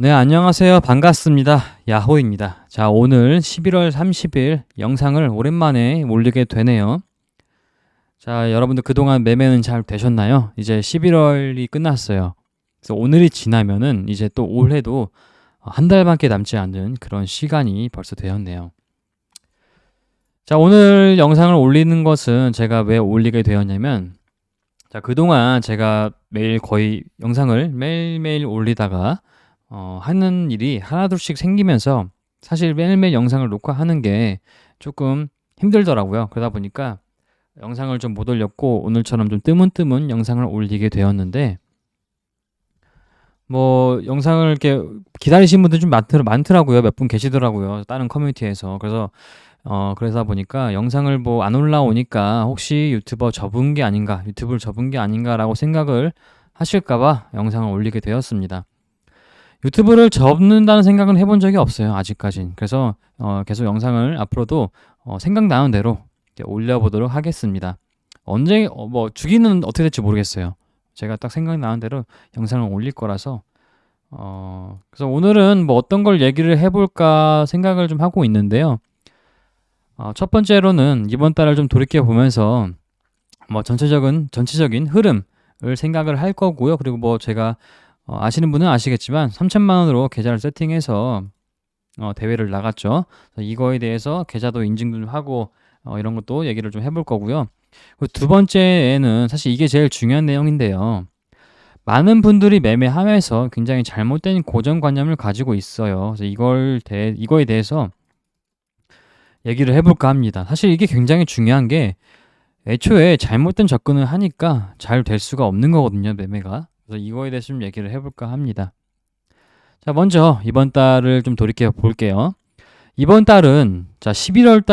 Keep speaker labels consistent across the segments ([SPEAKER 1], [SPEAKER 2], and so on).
[SPEAKER 1] 네, 안녕하세요. 반갑습니다. 야호입니다. 자, 오늘 11월 30일 영상을 오랜만에 올리게 되네요. 자, 여러분들 그동안 매매는 잘 되셨나요? 이제 11월이 끝났어요. 그래서 오늘이 지나면은 이제 또 올해도 한 달밖에 남지 않은 그런 시간이 벌써 되었네요. 자, 오늘 영상을 올리는 것은 제가 왜 올리게 되었냐면, 자, 그동안 제가 매일 거의 영상을 매일매일 올리다가 하는 일이 하나둘씩 생기면서 사실 매일매일 영상을 녹화하는 게 조금 힘들더라고요. 그러다 보니까 영상을 좀 못 올렸고 오늘처럼 좀 뜨문뜨문 영상을 올리게 되었는데, 뭐 영상을 이렇게 기다리신 분들 좀 많더라고요. 몇 분 계시더라고요. 다른 커뮤니티에서. 그래서 그러다 보니까 영상을 뭐 안 올라오니까 혹시 유튜브를 접은 게 아닌가라고 생각을 하실까 봐 영상을 올리게 되었습니다. 유튜브를 접는다는 생각은 해본 적이 없어요, 아직까진. 그래서 계속 영상을 앞으로도 생각나는 대로 이제 올려보도록 하겠습니다. 언제 뭐 주기는 어떻게 될지 모르겠어요. 제가 딱 생각나는 대로 영상을 올릴 거라서 그래서 오늘은 뭐 어떤 걸 얘기를 해볼까 생각을 좀 하고 있는데요. 첫 번째로는 이번 달을 좀 돌이켜 보면서 뭐 전체적인 흐름을 생각을 할 거고요. 그리고 뭐 제가 아시는 분은 아시겠지만 3천만 원으로 계좌를 세팅해서 대회를 나갔죠. 그래서 이거에 대해서 계좌도 인증 좀 하고 이런 것도 얘기를 좀 해볼 거고요. 그리고 두 번째에는 사실 이게 제일 중요한 내용인데요. 많은 분들이 매매하면서 굉장히 잘못된 고정관념을 가지고 있어요. 그래서 이거에 대해서 얘기를 해볼까 합니다. 사실 이게 굉장히 중요한 게 애초에 잘못된 접근을 하니까 잘 될 수가 없는 거거든요, 매매가. 그래서 이거에 대해서 좀 얘기를 해볼까 합니다. 자, 먼저 이번 달을 좀 돌이켜 볼게요. 이번 달은 자 11월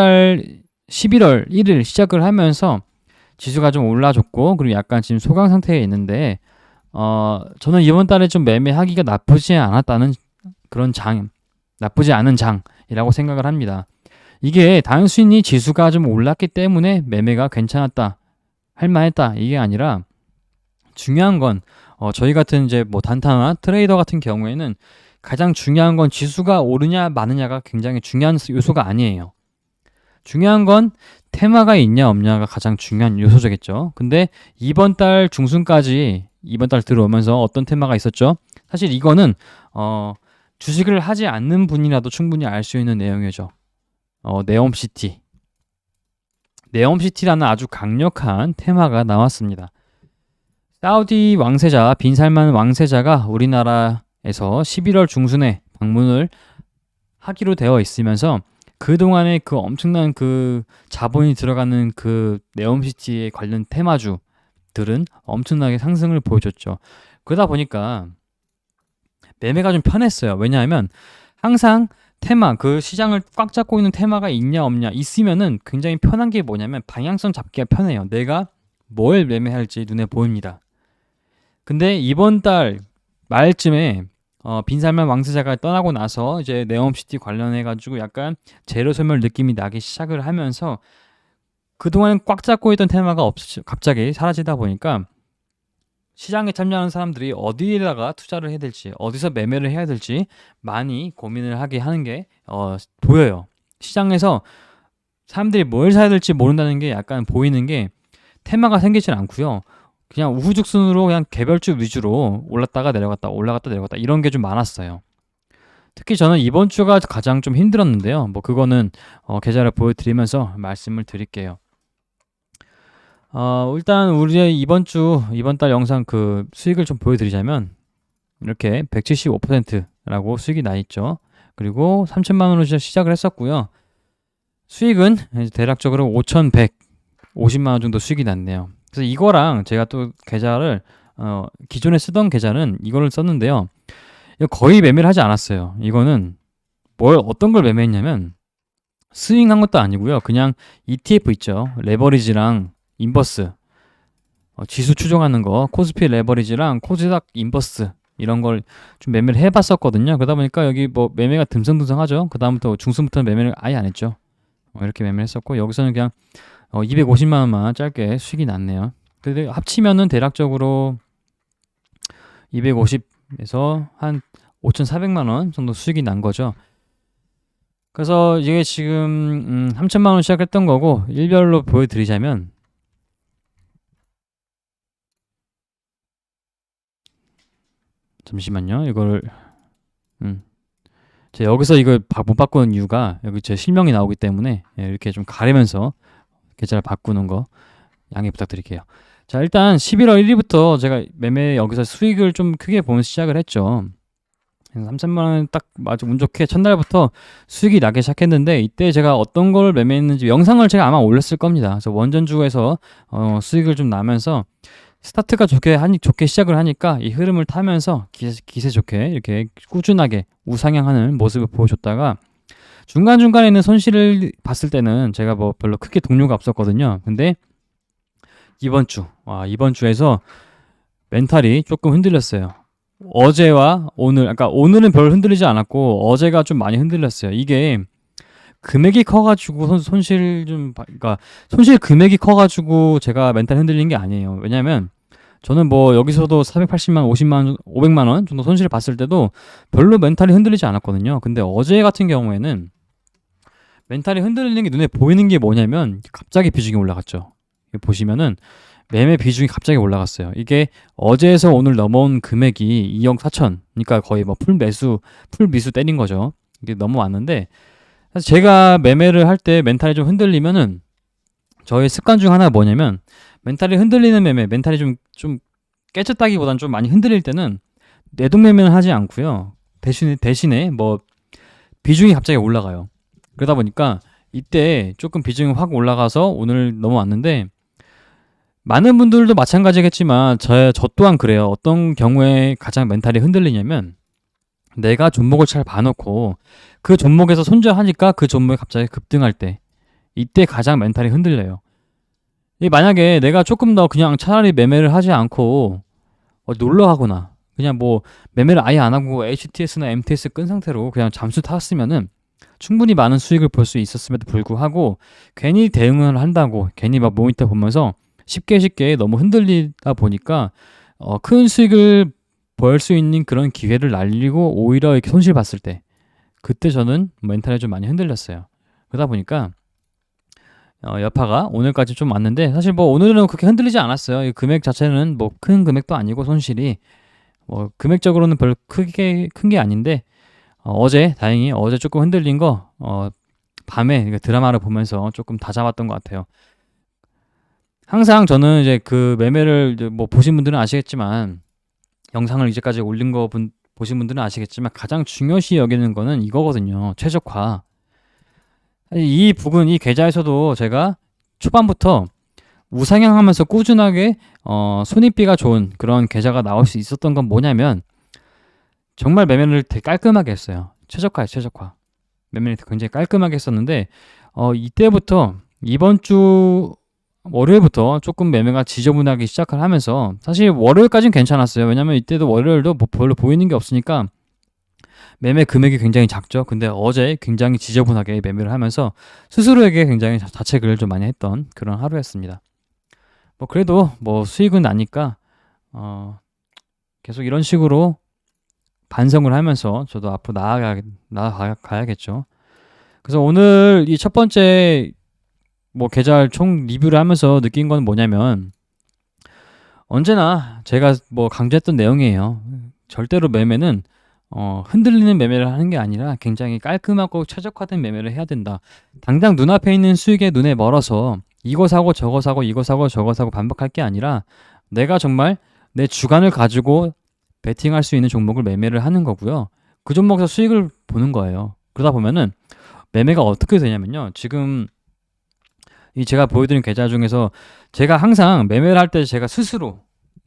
[SPEAKER 1] 1일 시작을 하면서 지수가 좀 올라줬고, 그리고 약간 지금 소강 상태에 있는데 저는 이번 달에 좀 매매하기가 나쁘지 않은 장이라고 생각을 합니다. 이게 단순히 지수가 좀 올랐기 때문에 매매가 괜찮았다, 할만했다, 이게 아니라 중요한 건 저희 같은 이제 뭐 단타나 트레이더 같은 경우에는 가장 중요한 건 지수가 오르냐 마느냐가 굉장히 중요한 요소가 아니에요. 중요한 건 테마가 있냐 없냐가 가장 중요한 요소겠죠. 근데 이번 달 중순까지 이번 달 들어오면서 어떤 테마가 있었죠? 사실 이거는 주식을 하지 않는 분이라도 충분히 알 수 있는 내용이죠. 네옴시티. 네옴시티라는 아주 강력한 테마가 나왔습니다. 사우디 왕세자, 빈살만 왕세자가 우리나라에서 11월 중순에 방문을 하기로 되어 있으면서 그동안에 그 엄청난 그 자본이 들어가는 그 네옴시티에 관련 테마주들은 엄청나게 상승을 보여줬죠. 그러다 보니까 매매가 좀 편했어요. 왜냐하면 항상 테마, 그 시장을 꽉 잡고 있는 테마가 있냐 없냐 있으면은 굉장히 편한 게 뭐냐면 방향성 잡기가 편해요. 내가 뭘 매매할지 눈에 보입니다. 근데 이번 달 말쯤에 빈살만 왕세자가 떠나고 나서 이제 네옴시티 관련해 가지고 약간 재료소멸 느낌이 나기 시작을 하면서 그동안 꽉 잡고 있던 테마가 갑자기 사라지다 보니까 시장에 참여하는 사람들이 어디에다가 투자를 해야 될지, 어디서 매매를 해야 될지 많이 고민을 하게 하는 게 보여요. 시장에서 사람들이 뭘 사야 될지 모른다는 게 약간 보이는 게 테마가 생기질 않고요. 그냥 우후죽순으로 그냥 개별주 위주로 올랐다가 내려갔다, 올라갔다 내려갔다 이런 게 좀 많았어요. 특히 저는 이번 주가 가장 좀 힘들었는데요. 뭐 그거는 계좌를 보여드리면서 말씀을 드릴게요. 일단 우리의 이번 달 영상 그 수익을 좀 보여드리자면 이렇게 175%라고 수익이 나 있죠. 그리고 3천만 원으로 시작을 했었고요. 수익은 대략적으로 5,150만 원 정도 수익이 났네요. 그래서 이거랑 제가 또 계좌를 기존에 쓰던 계좌는 이거를 썼는데요. 이거 거의 매매를 하지 않았어요. 이거는 어떤 걸 매매했냐면 스윙한 것도 아니고요. 그냥 ETF 있죠. 레버리지랑 인버스, 지수 추종하는 거, 코스피 레버리지랑 코스닥 인버스 이런 걸 좀 매매를 해봤었거든요. 그러다 보니까 여기 뭐 매매가 듬성듬성하죠. 그 다음부터 중순부터는 매매를 아예 안 했죠. 이렇게 매매를 했었고 여기서는 그냥 250만 원만 짧게 수익이 났네요. 근데 합치면은 대략적으로 250에서 한 5,400만 원 정도 수익이 난 거죠. 그래서 이게 지금 3천만 원 시작했던 거고 일별로 보여드리자면 잠시만요. 이걸 제가 여기서 이걸 못 바꾸는 이유가 여기 제 실명이 나오기 때문에 이렇게 좀 가리면서 계좌를 바꾸는 거 양해 부탁드릴게요. 자, 일단 11월 1일부터 제가 매매 여기서 수익을 좀 크게 보면서 시작을 했죠. 3천만 원 딱 아주 운 좋게 첫날부터 수익이 나기 시작했는데 이때 제가 어떤 걸 매매했는지 영상을 제가 아마 올렸을 겁니다. 그래서 원전주에서 수익을 좀 나면서 스타트가 좋게 시작을 하니까 이 흐름을 타면서 기세 좋게 이렇게 꾸준하게 우상향하는 모습을 보여줬다가 중간중간에 있는 손실을 봤을 때는 제가 뭐 별로 크게 동료가 없었거든요. 근데 이번 주에서 멘탈이 조금 흔들렸어요. 어제와 오늘, 그러니까 오늘은 별 흔들리지 않았고 어제가 좀 많이 흔들렸어요. 이게 금액이 커가지고 그러니까 손실 금액이 커가지고 제가 멘탈 흔들린 게 아니에요. 왜냐면 저는 뭐 여기서도 480만, 50만 원, 500만 원 정도 손실을 봤을 때도 별로 멘탈이 흔들리지 않았거든요. 근데 어제 같은 경우에는 멘탈이 흔들리는 게 눈에 보이는 게 뭐냐면 갑자기 비중이 올라갔죠. 보시면은 매매 비중이 갑자기 올라갔어요. 이게 어제에서 오늘 넘어온 금액이 2억 4천, 그러니까 거의 뭐 풀미수 때린 거죠. 이게 넘어왔는데 사실 제가 매매를 할 때 멘탈이 좀 흔들리면은 저의 습관 중 하나가 뭐냐면 멘탈이 흔들리는 매매, 멘탈이 좀 깨졌다기보다는 좀 많이 흔들릴 때는 내동 매매는 하지 않고요. 대신에 뭐 비중이 갑자기 올라가요. 그러다 보니까 이때 조금 비중이 확 올라가서 오늘 넘어왔는데 많은 분들도 마찬가지겠지만 저 또한 그래요. 어떤 경우에 가장 멘탈이 흔들리냐면 내가 종목을 잘 봐놓고 그 종목에서 손절하니까 그 종목이 갑자기 급등할 때 이때 가장 멘탈이 흔들려요. 만약에 내가 조금 더 그냥 차라리 매매를 하지 않고 놀러 가거나 그냥 뭐 매매를 아예 안 하고 HTS나 MTS 끈 상태로 그냥 잠수 탔으면은 충분히 많은 수익을 볼 수 있었음에도 불구하고 괜히 대응을 한다고 괜히 막 모니터 보면서 쉽게 너무 흔들리다 보니까 큰 수익을 벌 수 있는 그런 기회를 날리고 오히려 이렇게 손실 봤을 때 그때 저는 멘탈이 좀 많이 흔들렸어요. 그러다 보니까 여파가 오늘까지 좀 왔는데 사실 뭐 오늘은 그렇게 흔들리지 않았어요. 이 금액 자체는 뭐 큰 금액도 아니고 손실이 뭐 금액적으로는 별로 크게 큰 게 아닌데 다행히 어제 조금 흔들린 거 밤에 드라마를 보면서 조금 다 잡았던 것 같아요. 항상 저는 이제 그 매매를 이제 뭐 보신 분들은 아시겠지만 영상을 이제까지 올린 거 보신 분들은 아시겠지만 가장 중요시 여기는 거는 이거거든요. 최적화. 이 부분, 이 계좌에서도 제가 초반부터 우상향하면서 꾸준하게 손익비가 좋은 그런 계좌가 나올 수 있었던 건 뭐냐면 정말 매매를 되게 깔끔하게 했어요. 최적화. 매매를 굉장히 깔끔하게 했었는데 이때부터 이번 주 월요일부터 조금 매매가 지저분하게 시작을 하면서 사실 월요일까지는 괜찮았어요. 왜냐면 이때도 월요일도 뭐 별로 보이는 게 없으니까 매매 금액이 굉장히 작죠. 근데 어제 굉장히 지저분하게 매매를 하면서 스스로에게 굉장히 자책을 좀 많이 했던 그런 하루였습니다. 뭐 그래도 뭐 수익은 나니까 계속 이런 식으로 반성을 하면서 저도 앞으로 나아가야겠죠. 그래서 오늘 이 첫 번째 뭐 계좌를 총 리뷰를 하면서 느낀 건 뭐냐면 언제나 제가 뭐 강조했던 내용이에요. 절대로 매매는 흔들리는 매매를 하는 게 아니라 굉장히 깔끔하고 최적화된 매매를 해야 된다. 당장 눈앞에 있는 수익에 눈에 멀어서 이거 사고 저거 사고 이거 사고 저거 사고 반복할 게 아니라 내가 정말 내 주관을 가지고 베팅할 수 있는 종목을 매매를 하는 거고요. 그 종목에서 수익을 보는 거예요. 그러다 보면은 매매가 어떻게 되냐면요. 지금 이 제가 보여드린 계좌 중에서 제가 항상 매매를 할 때 제가 스스로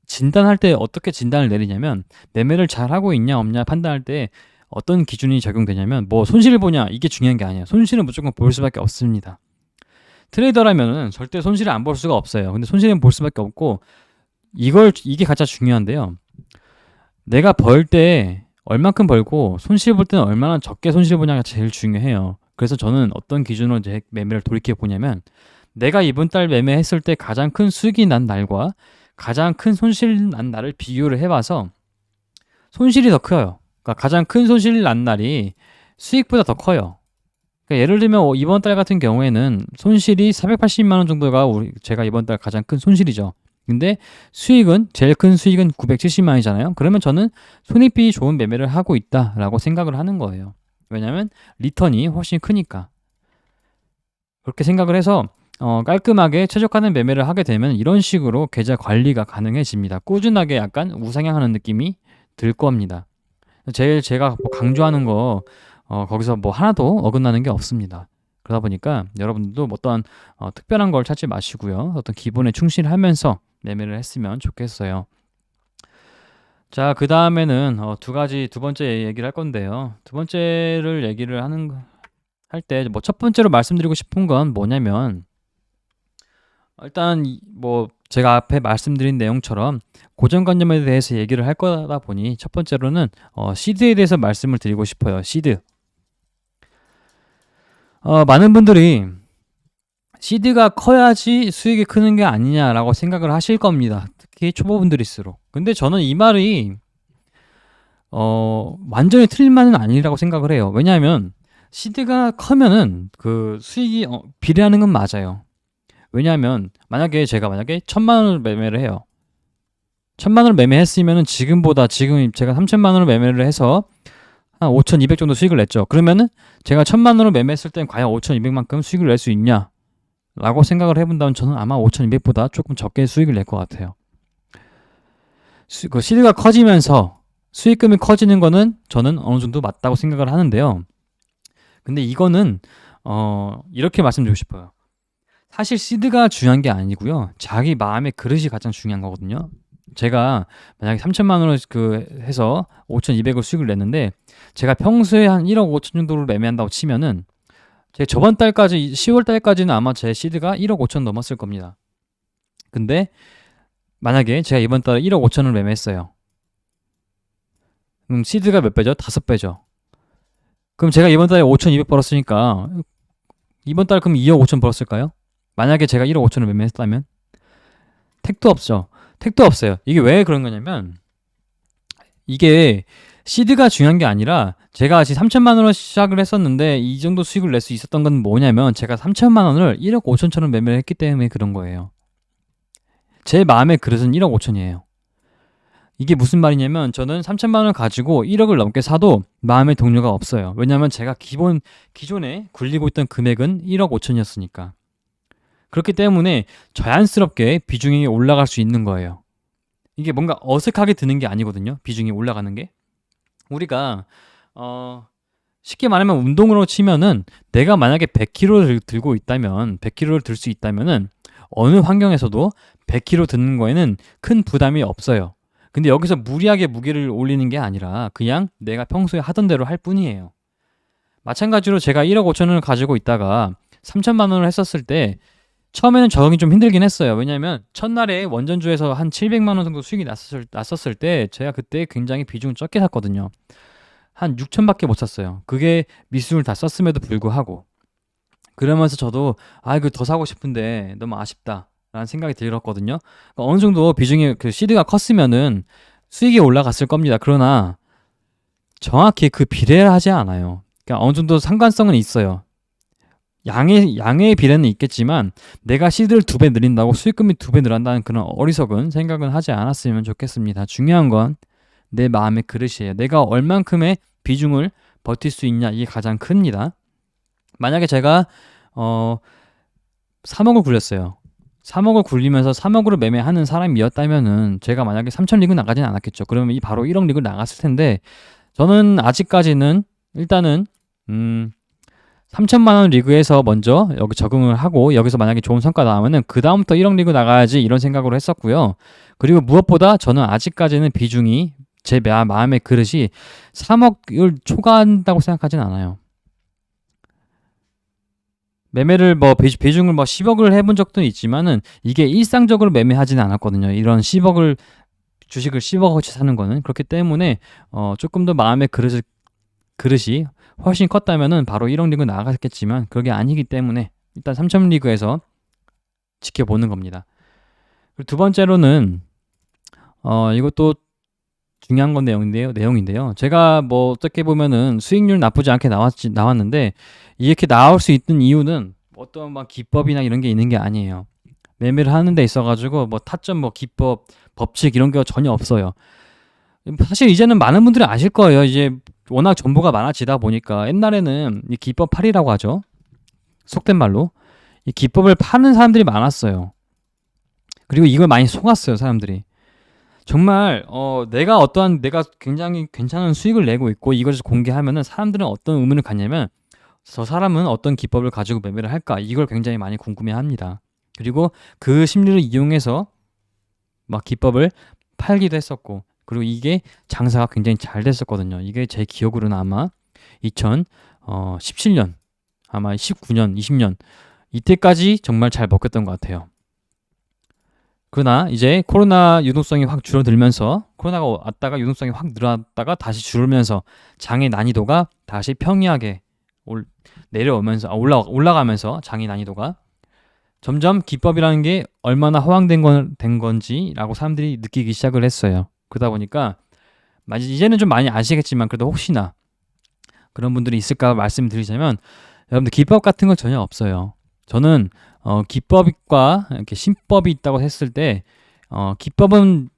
[SPEAKER 1] 진단할 때 어떻게 진단을 내리냐면 매매를 잘 하고 있냐 없냐 판단할 때 어떤 기준이 적용되냐면 뭐 손실을 보냐 이게 중요한 게 아니에요. 손실은 무조건 볼 수밖에 없습니다. 트레이더라면은 절대 손실을 안 볼 수가 없어요. 근데 손실은 볼 수밖에 없고 이게 가장 중요한데요. 내가 벌 때 얼만큼 벌고 손실 볼 때는 얼마나 적게 손실 보냐가 제일 중요해요. 그래서 저는 어떤 기준으로 제 매매를 돌이켜 보냐면 내가 이번 달 매매했을 때 가장 큰 수익이 난 날과 가장 큰 손실 난 날을 비교를 해봐서 손실이 더 커요. 그러니까 가장 큰 손실 난 날이 수익보다 더 커요. 그러니까 예를 들면 이번 달 같은 경우에는 손실이 480만 원 정도가 제가 이번 달 가장 큰 손실이죠. 근데 수익은 제일 큰 수익은 970만 원이잖아요. 그러면 저는 손익비 좋은 매매를 하고 있다라고 생각을 하는 거예요. 왜냐하면 리턴이 훨씬 크니까. 그렇게 생각을 해서 깔끔하게 최적화된 매매를 하게 되면 이런 식으로 계좌 관리가 가능해집니다. 꾸준하게 약간 우상향하는 느낌이 들 겁니다. 제일 제가 뭐 강조하는 거 거기서 뭐 하나도 어긋나는 게 없습니다. 그러다 보니까 여러분들도 뭐 어떤 특별한 걸 찾지 마시고요. 어떤 기본에 충실하면서 매매를 했으면 좋겠어요. 자, 그 다음에는 두 번째 얘기를 할 건데요. 두 번째를 얘기를 할 때 뭐 첫 번째로 말씀드리고 싶은 건 뭐냐면 일단 뭐 제가 앞에 말씀드린 내용처럼 고정관념에 대해서 얘기를 할 거다 보니 첫 번째로는 시드에 대해서 말씀을 드리고 싶어요. 시드. 많은 분들이 시드가 커야지 수익이 크는 게 아니냐라고 생각을 하실 겁니다. 특히 초보분들일수록. 근데 저는 이 말이 완전히 틀린 말은 아니라고 생각을 해요. 왜냐하면 시드가 커면은 그 수익이 비례하는 건 맞아요. 왜냐하면 제가 만약에 1,000만 원을 매매를 해요. 1,000만 원을 매매했으면은 지금 제가 3,000만 원을 매매를 해서 한 5,200 정도 수익을 냈죠. 그러면은 제가 1,000만 원을 매매했을 땐 과연 5,200만큼 수익을 낼 수 있냐? 라고 생각을 해본다면 저는 아마 5,200보다 조금 적게 수익을 낼 것 같아요. 그 시드가 커지면서 수익금이 커지는 거는 저는 어느 정도 맞다고 생각을 하는데요. 근데 이거는 이렇게 말씀드리고 싶어요. 사실 시드가 중요한 게 아니고요. 자기 마음의 그릇이 가장 중요한 거거든요. 제가 만약에 3,000만 원을 해서 5,200을 수익을 냈는데 제가 평소에 한 1억 5천 정도를 매매한다고 치면은 제 저번 달까지 10월 달까지는 아마 제 시드가 1억 5천 넘었을 겁니다. 근데 만약에 제가 이번 달에 1억 5천을 매매했어요. 그럼 시드가 몇 배죠? 5배죠. 그럼 제가 이번 달에 5,200 벌었으니까 이번 달 그럼 2억 5천 벌었을까요? 만약에 제가 1억 5천을 매매했다면? 택도 없죠. 택도 없어요. 이게 왜 그런 거냐면 이게 시드가 중요한 게 아니라 제가 지금 3천만 원으로 시작을 했었는데 이 정도 수익을 낼 수 있었던 건 뭐냐면 제가 3천만 원을 1억 5천처럼 매매를 했기 때문에 그런 거예요. 제 마음의 그릇은 1억 5천이에요. 이게 무슨 말이냐면 저는 3천만 원을 가지고 1억을 넘게 사도 마음의 동료가 없어요. 왜냐하면 제가 기존에 굴리고 있던 금액은 1억 5천이었으니까. 그렇기 때문에 자연스럽게 비중이 올라갈 수 있는 거예요. 이게 뭔가 어색하게 드는 게 아니거든요. 비중이 올라가는 게. 우리가 쉽게 말하면 운동으로 치면은 내가 만약에 100kg를 들고 있다면 100kg를 들 수 있다면은 어느 환경에서도 100kg 드는 거에는 큰 부담이 없어요. 근데 여기서 무리하게 무게를 올리는 게 아니라 그냥 내가 평소에 하던 대로 할 뿐이에요. 마찬가지로 제가 1억 5천원을 가지고 있다가 3천만 원을 했었을 때 처음에는 적응이 좀 힘들긴 했어요. 왜냐면 첫날에 원전주에서 한 700만 원 정도 수익이 났었을 때 제가 그때 굉장히 비중을 적게 샀거든요. 한 6천밖에 못 샀어요. 그게 미수를 다 썼음에도 불구하고. 그러면서 저도 이거 더 사고 싶은데 너무 아쉽다 라는 생각이 들었거든요. 그러니까 어느 정도 비중이 그 시드가 컸으면은 수익이 올라갔을 겁니다. 그러나 정확히 그 비례를 하지 않아요. 그러니까 어느 정도 상관성은 있어요. 양의 비례는 있겠지만 내가 시드를 2배 늘린다고 수익금이 2배 늘어난다는 그런 어리석은 생각은 하지 않았으면 좋겠습니다. 중요한 건 내 마음의 그릇이에요. 내가 얼만큼의 비중을 버틸 수 있냐, 이게 가장 큽니다. 만약에 제가 3억을 굴렸어요. 3억을 굴리면서 3억으로 매매하는 사람이었다면은 제가 만약에 3천 리그 나가진 않았겠죠. 그러면 바로 1억 리그 나갔을 텐데 저는 아직까지는 일단은 3천만 원 리그에서 먼저 여기 적응을 하고 여기서 만약에 좋은 성과 나오면은 그 다음부터 1억 리그 나가야지 이런 생각으로 했었고요. 그리고 무엇보다 저는 아직까지는 비중이 제 마음의 그릇이 3억을 초과한다고 생각하진 않아요. 매매를 비중을 10억을 해본 적도 있지만은 이게 일상적으로 매매하지는 않았거든요. 이런 10억을 주식을 10억어치 사는 거는. 그렇기 때문에 조금 더 마음의 그릇이 훨씬 컸다면은 바로 1억 리그 나갔겠지만 그게 아니기 때문에 일단 3천 리그에서 지켜보는 겁니다. 그리고 두 번째로는 이것도 중요한 건 내용인데요. 제가 뭐 어떻게 보면은 수익률 나쁘지 않게 나왔는데 이렇게 나올 수 있는 이유는 어떤 막 기법이나 이런 게 있는 게 아니에요. 매매를 하는 데 있어가지고 뭐 타점, 뭐 기법, 법칙 이런 게 전혀 없어요. 사실 이제는 많은 분들이 아실 거예요. 이제 워낙 정보가 많아지다 보니까 옛날에는 이 기법 팔이라고 하죠. 속된 말로 이 기법을 파는 사람들이 많았어요. 그리고 이걸 많이 속았어요, 사람들이. 정말 내가 굉장히 괜찮은 수익을 내고 있고 이것을 공개하면은 사람들은 어떤 의문을 갖냐면 저 사람은 어떤 기법을 가지고 매매를 할까 이걸 굉장히 많이 궁금해합니다. 그리고 그 심리를 이용해서 막 기법을 팔기도 했었고 그리고 이게 장사가 굉장히 잘 됐었거든요. 이게 제 기억으로는 아마 2017년 아마 19년 20년 이때까지 정말 잘 먹혔던 것 같아요. 그러나 이제 코로나 유동성이 확 줄어들면서 코로나가 왔다가 유동성이 확 늘어났다가 다시 줄으면서 장의 난이도가 다시 평이하게 내려오면서 올라가면서 장의 난이도가 점점 기법이라는 게 얼마나 된 건지라고 사람들이 느끼기 시작을 했어요. 그러다 보니까 이제는 좀 많이 아시겠지만 그래도 혹시나 그런 분들이 있을까 말씀드리자면 여러분들 기법 같은 건 전혀 없어요. 저는 기법과 이렇게 신법이 있다고 했을 때 기법은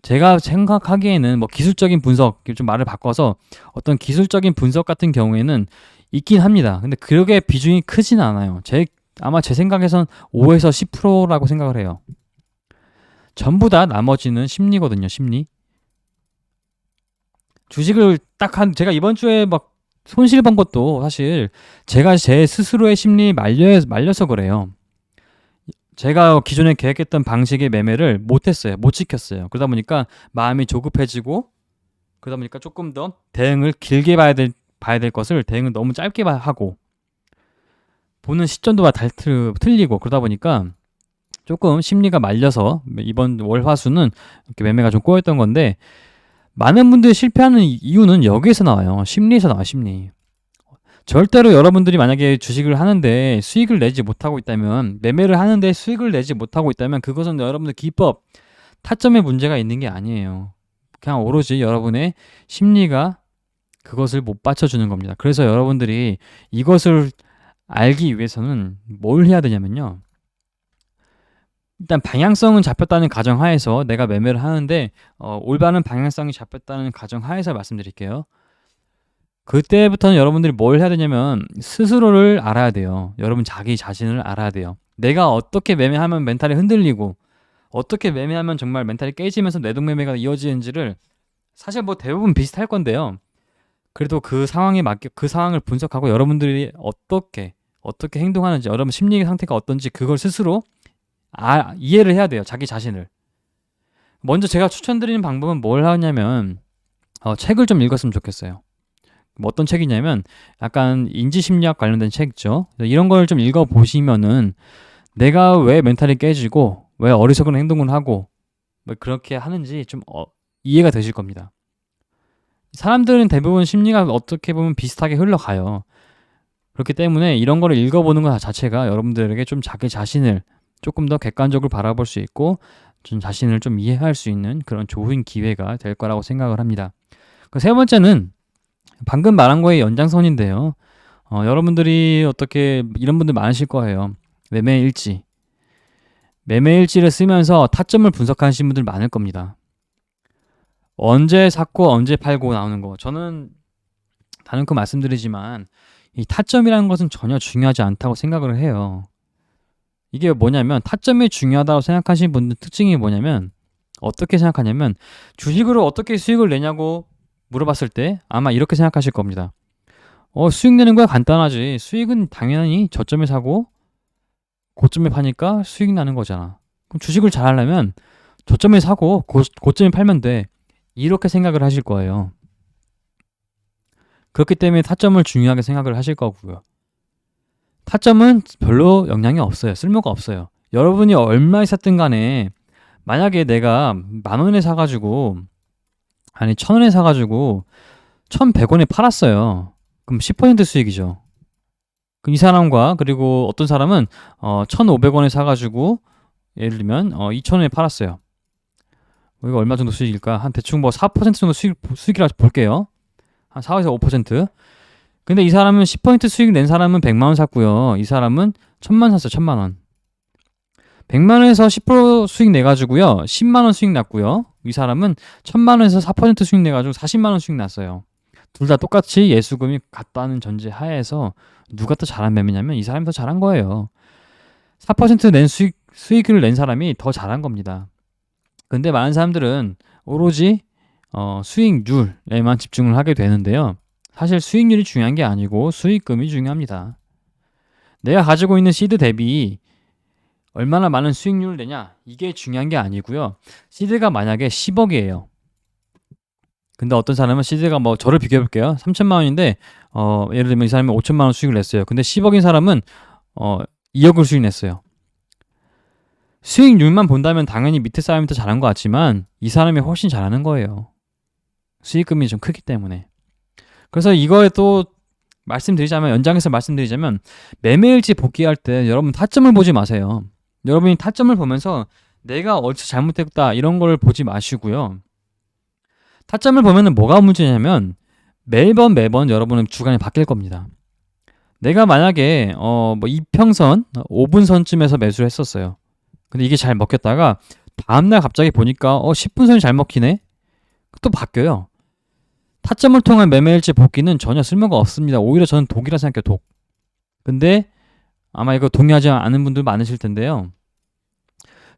[SPEAKER 1] 제가 생각하기에는 뭐 기술적인 분석 좀 말을 바꿔서 어떤 기술적인 분석 같은 경우에는 있긴 합니다. 근데 그게 비중이 크진 않아요. 아마 제 생각에선 5에서 10%라고 생각을 해요. 전부 다 나머지는 심리거든요. 심리. 주식을 제가 이번 주에 막 손실 본 것도 사실 제가 제 스스로의 심리에 말려서 그래요. 제가 기존에 계획했던 방식의 매매를 못했어요. 못 지켰어요. 그러다 보니까 마음이 조급해지고 그러다 보니까 조금 더 대응을 길게 봐야 될 것을 대응을 너무 짧게 하고 보는 시점도 틀리고 그러다 보니까 조금 심리가 말려서 이번 월화수는 이렇게 매매가 좀 꼬였던 건데 많은 분들이 실패하는 이유는 여기에서 나와요. 심리에서 나와, 심리. 절대로 여러분들이 만약에 주식을 하는데 수익을 내지 못하고 있다면, 매매를 하는데 수익을 내지 못하고 있다면 그것은 여러분들 기법, 타점에 문제가 있는 게 아니에요. 그냥 오로지 여러분의 심리가 그것을 못 받쳐주는 겁니다. 그래서 여러분들이 이것을 알기 위해서는 뭘 해야 되냐면요. 일단 방향성은 잡혔다는 가정하에서 내가 매매를 하는데 올바른 방향성이 잡혔다는 가정하에서 말씀드릴게요. 그때부터는 여러분들이 뭘 해야 되냐면 스스로를 알아야 돼요. 여러분 자기 자신을 알아야 돼요. 내가 어떻게 매매하면 멘탈이 흔들리고 어떻게 매매하면 정말 멘탈이 깨지면서 내동매매가 이어지는지를 사실 뭐 대부분 비슷할 건데요. 그래도 그 상황에 맞게 그 상황을 분석하고 여러분들이 어떻게 행동하는지 여러분 심리 상태가 어떤지 그걸 스스로 이해를 해야 돼요. 자기 자신을. 먼저 제가 추천드리는 방법은 뭘 하냐면 책을 좀 읽었으면 좋겠어요. 뭐 어떤 책이냐면 약간 인지심리학 관련된 책이죠. 이런 걸 좀 읽어보시면은 내가 왜 멘탈이 깨지고 왜 어리석은 행동을 하고 뭐 그렇게 하는지 좀 이해가 되실 겁니다. 사람들은 대부분 심리가 어떻게 보면 비슷하게 흘러가요. 그렇기 때문에 이런 거를 읽어보는 것 자체가 여러분들에게 좀 자기 자신을 조금 더 객관적으로 바라볼 수 있고 좀 자신을 좀 이해할 수 있는 그런 좋은 기회가 될 거라고 생각을 합니다. 세 번째는 방금 말한 거의 연장선인데요. 여러분들이 어떻게 이런 분들 많으실 거예요. 매매일지. 매매일지를 쓰면서 타점을 분석하시는 분들 많을 겁니다. 언제 샀고 언제 팔고 나오는 거. 저는 다른 거 말씀드리지만 이 타점이라는 것은 전혀 중요하지 않다고 생각을 해요. 이게 뭐냐면 타점이 중요하다고 생각하시는 분들 특징이 뭐냐면 어떻게 생각하냐면 주식으로 어떻게 수익을 내냐고 물어봤을 때 아마 이렇게 생각하실 겁니다. 수익 내는 거야 간단하지. 수익은 당연히 저점에 사고 고점에 파니까 수익 나는 거잖아. 그럼 주식을 잘 하려면 저점에 사고 고점에 팔면 돼. 이렇게 생각을 하실 거예요. 그렇기 때문에 타점을 중요하게 생각을 하실 거고요. 타점은 별로 영향이 없어요. 쓸모가 없어요. 여러분이 얼마에 샀든 간에 만약에 내가 10,000원에 사가지고 아니 1,000원에 사가지고 1,100원에 팔았어요. 그럼 10% 수익이죠. 그럼 이 사람과 그리고 어떤 사람은 1,500원에 사가지고 예를 들면 2,000원에 팔았어요. 이거 얼마 정도 수익일까? 한 대충 뭐 4% 정도 수익이라 볼게요. 한 4에서 5%. 근데 이 사람은 10% 수익 낸 사람은 100만 원 샀고요. 이 사람은 1000만 샀어요. 1000만 원. 100만 원에서 10% 수익 내 가지고요. 10만 원 수익 났고요. 이 사람은 1000만 원에서 4% 수익 내 가지고 40만 원 수익 났어요. 둘 다 똑같이 예수금이 같다는 전제 하에서 누가 더 잘한 매매냐면 이 사람이 더 잘한 거예요. 4%낸 수익을 낸 사람이 더 잘한 겁니다. 근데 많은 사람들은 오로지 수익률에만 집중을 하게 되는데요. 사실 수익률이 중요한 게 아니고 수익금이 중요합니다. 내가 가지고 있는 시드 대비 얼마나 많은 수익률을 내냐 이게 중요한 게 아니고요. 시드가 만약에 10억이에요. 근데 어떤 사람은 시드가 뭐 저를 비교해 볼게요. 3천만 원인데 예를 들면 이 사람이 5천만 원 수익을 냈어요. 근데 10억인 사람은 2억을 수익 냈어요. 수익률만 본다면 당연히 밑에 사람이 더 잘한 것 같지만 이 사람이 훨씬 잘하는 거예요. 수익금이 좀 크기 때문에. 그래서 이거에 또 연장해서 말씀드리자면 매매일지 복귀할 때 여러분 타점을 보지 마세요. 여러분이 타점을 보면서 내가 어디서 잘못했다 이런 걸 보지 마시고요. 타점을 보면은 뭐가 문제냐면 매번 여러분은 주간이 바뀔 겁니다. 내가 만약에 뭐 이평선 5분선쯤에서 매수를 했었어요. 근데 이게 잘 먹혔다가 다음날 갑자기 보니까 10분선이 잘 먹히네? 또 바뀌어요. 타점을 통한 매매일지 복귀는 전혀 쓸모가 없습니다. 오히려 저는 독이라 생각해요. 독. 근데 아마 이거 동의하지 않는 분들 많으실 텐데요.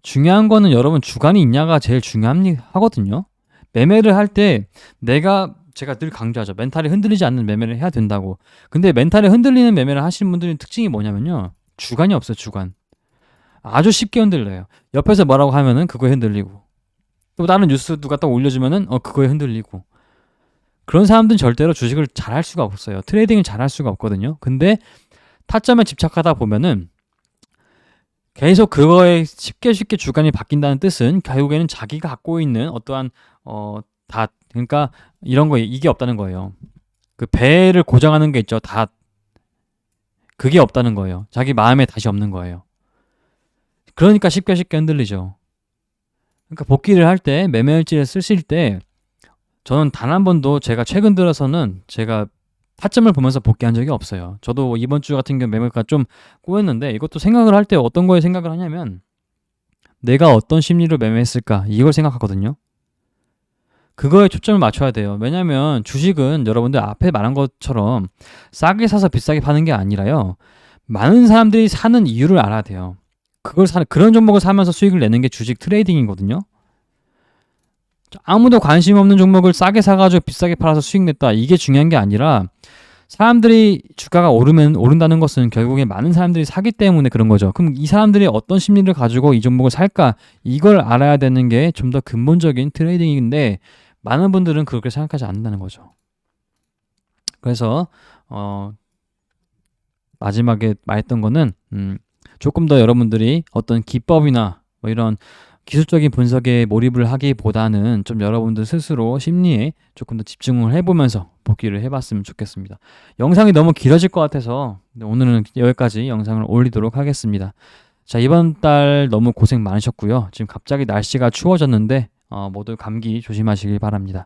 [SPEAKER 1] 중요한 거는 여러분 주간이 있냐가 제일 중요하거든요. 매매를 할 때 제가 늘 강조하죠. 멘탈이 흔들리지 않는 매매를 해야 된다고. 근데 멘탈이 흔들리는 매매를 하시는 분들의 특징이 뭐냐면요. 주간이 없어요. 주간. 아주 쉽게 흔들려요. 옆에서 뭐라고 하면은 그거에 흔들리고 또 다른 뉴스 누가 딱 올려주면은 그거에 흔들리고 그런 사람들은 절대로 주식을 잘 할 수가 없어요. 트레이딩을 잘 할 수가 없거든요. 근데 타점에 집착하다 보면은 계속 그거에 쉽게 주간이 바뀐다는 뜻은 결국에는 자기가 갖고 있는 어떠한 그러니까 이런 거 이게 없다는 거예요. 그 배를 고정하는 게 있죠. 그게 없다는 거예요. 자기 마음에 다시 없는 거예요. 그러니까 쉽게 흔들리죠. 그러니까 복귀를 할 때 매매일지를 쓰실 때 저는 단 한 번도 제가 최근 들어서는 제가 타점을 보면서 복귀한 적이 없어요. 저도 이번 주 같은 경우 매매가 좀 꼬였는데 이것도 생각을 할 때 어떤 거에 생각을 하냐면 내가 어떤 심리로 매매했을까 이걸 생각하거든요. 그거에 초점을 맞춰야 돼요. 왜냐면 주식은 여러분들 앞에 말한 것처럼 싸게 사서 비싸게 파는 게 아니라요. 많은 사람들이 사는 이유를 알아야 돼요. 그런 종목을 사면서 수익을 내는 게 주식 트레이딩이거든요. 아무도 관심 없는 종목을 싸게 사가지고 비싸게 팔아서 수익 냈다. 이게 중요한 게 아니라 사람들이 주가가 오른다는 것은 결국에 많은 사람들이 사기 때문에 그런 거죠. 그럼 이 사람들이 어떤 심리를 가지고 이 종목을 살까? 이걸 알아야 되는 게 좀 더 근본적인 트레이딩인데 많은 분들은 그렇게 생각하지 않는다는 거죠. 그래서 마지막에 말했던 거는 조금 더 여러분들이 어떤 기법이나 뭐 이런 기술적인 분석에 몰입을 하기보다는 좀 여러분들 스스로 심리에 조금 더 집중을 해보면서 복귀를 해봤으면 좋겠습니다. 영상이 너무 길어질 것 같아서 오늘은 여기까지 영상을 올리도록 하겠습니다. 자, 이번 달 너무 고생 많으셨고요. 지금 갑자기 날씨가 추워졌는데 모두 감기 조심하시길 바랍니다.